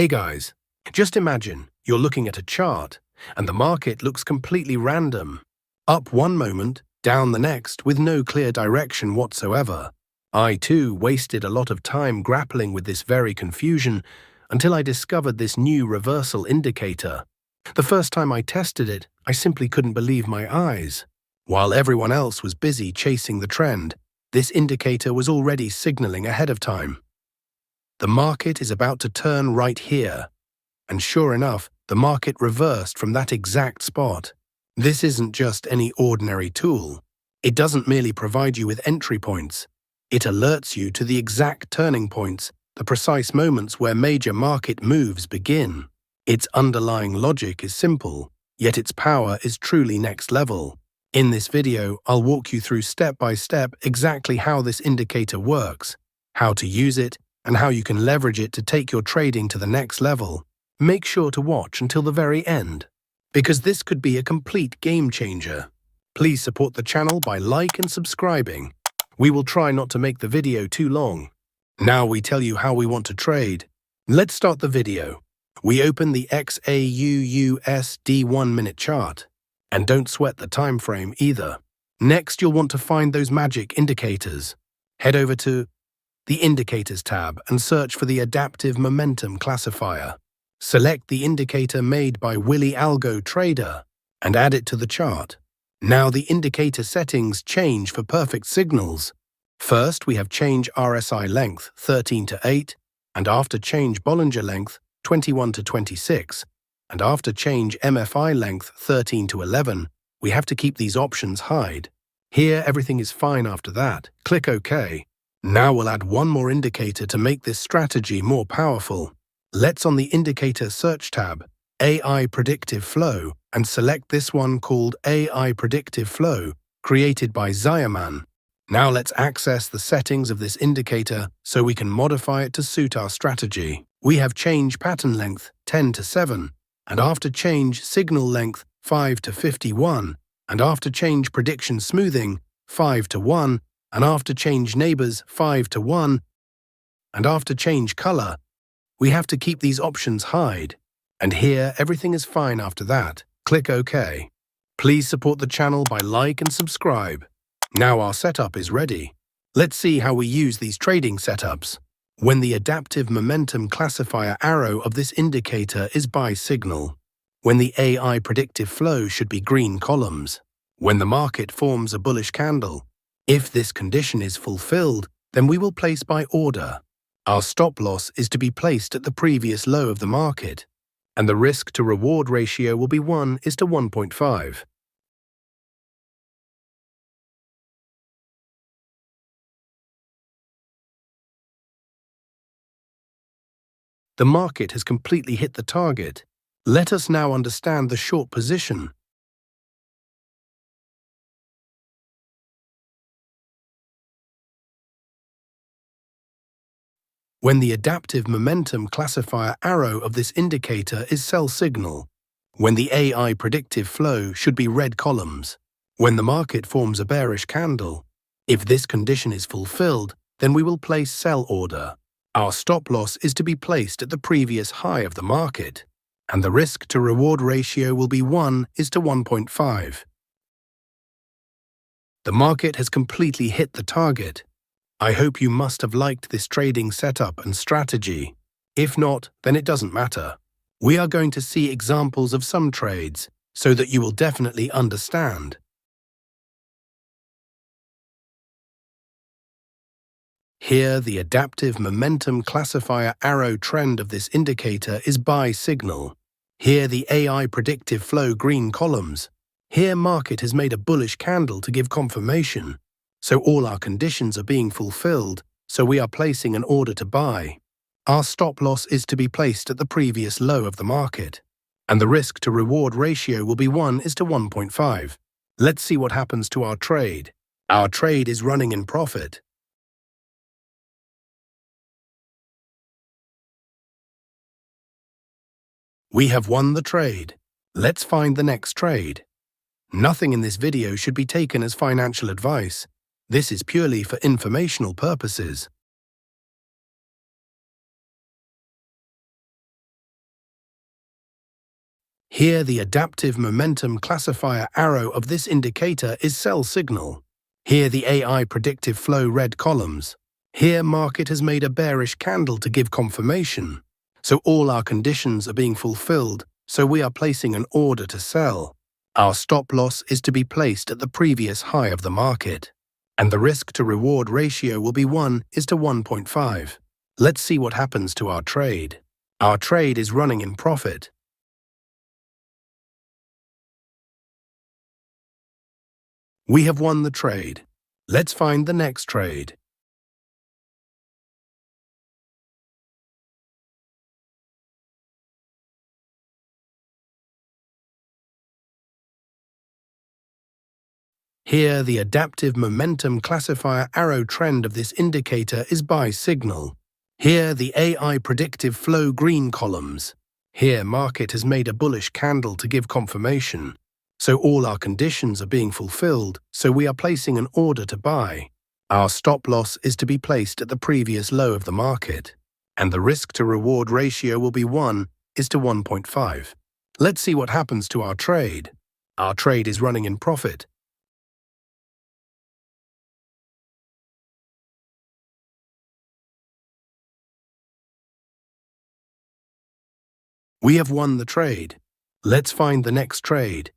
Hey guys, just imagine you're looking at a chart and the market looks completely random. Up one moment, down the next with no clear direction whatsoever. I too wasted a lot of time grappling with this very confusion until I discovered this new reversal indicator. The first time I tested it, I simply couldn't believe my eyes. While everyone else was busy chasing the trend, this indicator was already signaling ahead of time. The market is about to turn right here. And sure enough, the market reversed from that exact spot. This isn't just any ordinary tool. It doesn't merely provide you with entry points. It alerts you to the exact turning points, the precise moments where major market moves begin. Its underlying logic is simple, yet its power is truly next level. In this video, I'll walk you through step by step exactly how this indicator works, how to use it, and how you can leverage it to take your trading to the next level. Make sure to watch until the very end, because this could be a complete game changer. Please support the channel by liking and subscribing. We will try not to make the video too long. Now we tell you how we want to trade. Let's start the video. We open the XAUUSD 1-minute chart. And don't sweat the time frame either. Next, you'll want to find those magic indicators. Head over to the Indicators tab and search for the Adaptive Momentum Classifier. Select the indicator made by Willy Algo Trader and add it to the chart. Now the indicator settings change for perfect signals. First, we have change RSI length 13 to 8, and after change Bollinger length 21 to 26, and after change MFI length 13 to 11, we have to keep these options hide. Here, everything is fine after that. Click OK. Now we'll add one more indicator to make this strategy more powerful. Let's on the Indicator Search tab, AI Predictive Flow, and select this one called AI Predictive Flow, created by Ziaman. Now let's access the settings of this indicator so we can modify it to suit our strategy. We have change pattern length 10 to 7, and after change signal length 5 to 51, and after change prediction smoothing 5 to 1, and after change neighbors 5 to 1, and after change color. We have to keep these options hide. And here, everything is fine after that. Click OK. Please support the channel by like and subscribe. Now our setup is ready. Let's see how we use these trading setups. When the Adaptive Momentum Classifier arrow of this indicator is buy signal. When the AI Predictive Flow should be green columns. When the market forms a bullish candle. If this condition is fulfilled, then we will place by order. Our stop loss is to be placed at the previous low of the market, and the risk-to-reward ratio will be 1:1.5. The market has completely hit the target. Let us now understand the short position. When the Adaptive Momentum Classifier arrow of this indicator is sell signal. When the AI Predictive Flow should be red columns. When the market forms a bearish candle. If this condition is fulfilled, then we will place sell order. Our stop loss is to be placed at the previous high of the market, and the risk-to-reward ratio will be 1:1.5. The market has completely hit the target. I hope you must have liked this trading setup and strategy. If not, then it doesn't matter. We are going to see examples of some trades, so that you will definitely understand. Here, the Adaptive Momentum Classifier arrow trend of this indicator is buy signal. Here, the AI Predictive Flow green columns. Here, market has made a bullish candle to give confirmation. So all our conditions are being fulfilled, so we are placing an order to buy. Our stop loss is to be placed at the previous low of the market, and the risk-to-reward ratio will be 1:1.5. Let's see what happens to our trade. Our trade is running in profit. We have won the trade. Let's find the next trade. Nothing in this video should be taken as financial advice. This is purely for informational purposes. Here, the adaptive momentum classifier arrow of this indicator is sell signal. Here, the AI predictive flow red columns. Here, market has made a bearish candle to give confirmation. So all our conditions are being fulfilled, so we are placing an order to sell. Our stop loss is to be placed at the previous high of the market. And the risk to reward ratio will be 1:1.5. Let's see what happens to our trade. Our trade is running in profit. We have won the trade. Let's find the next trade. Here, the adaptive momentum classifier arrow trend of this indicator is buy signal. Here, the AI predictive flow green columns. Here, market has made a bullish candle to give confirmation. So all our conditions are being fulfilled, so we are placing an order to buy. Our stop loss is to be placed at the previous low of the market. And the risk to reward ratio will be 1:1.5. Let's see what happens to our trade. Our trade is running in profit. We have won the trade. Let's find the next trade.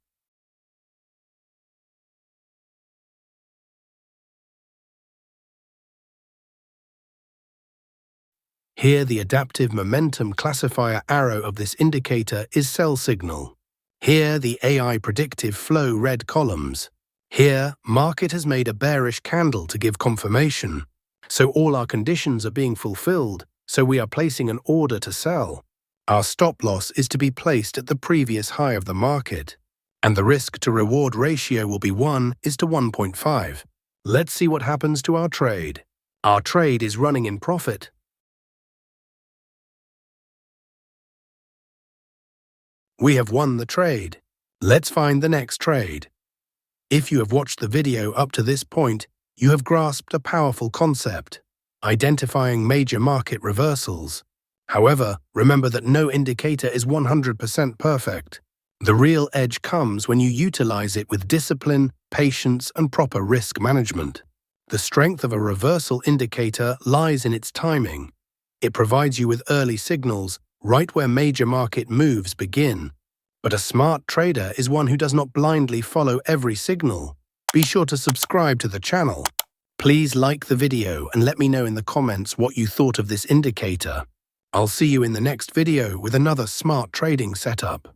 Here, the adaptive momentum classifier arrow of this indicator is sell signal. Here, the AI predictive flow red columns. Here, market has made a bearish candle to give confirmation. So all our conditions are being fulfilled, so we are placing an order to sell. Our stop loss is to be placed at the previous high of the market. And the risk to reward ratio will be 1:1.5. Let's see what happens to our trade. Our trade is running in profit. We have won the trade. Let's find the next trade. If you have watched the video up to this point, you have grasped a powerful concept, identifying major market reversals. However, remember that no indicator is 100% perfect. The real edge comes when you utilize it with discipline, patience, and proper risk management. The strength of a reversal indicator lies in its timing. It provides you with early signals right where major market moves begin. But a smart trader is one who does not blindly follow every signal. Be sure to subscribe to the channel. Please like the video and let me know in the comments what you thought of this indicator. I'll see you in the next video with another smart trading setup.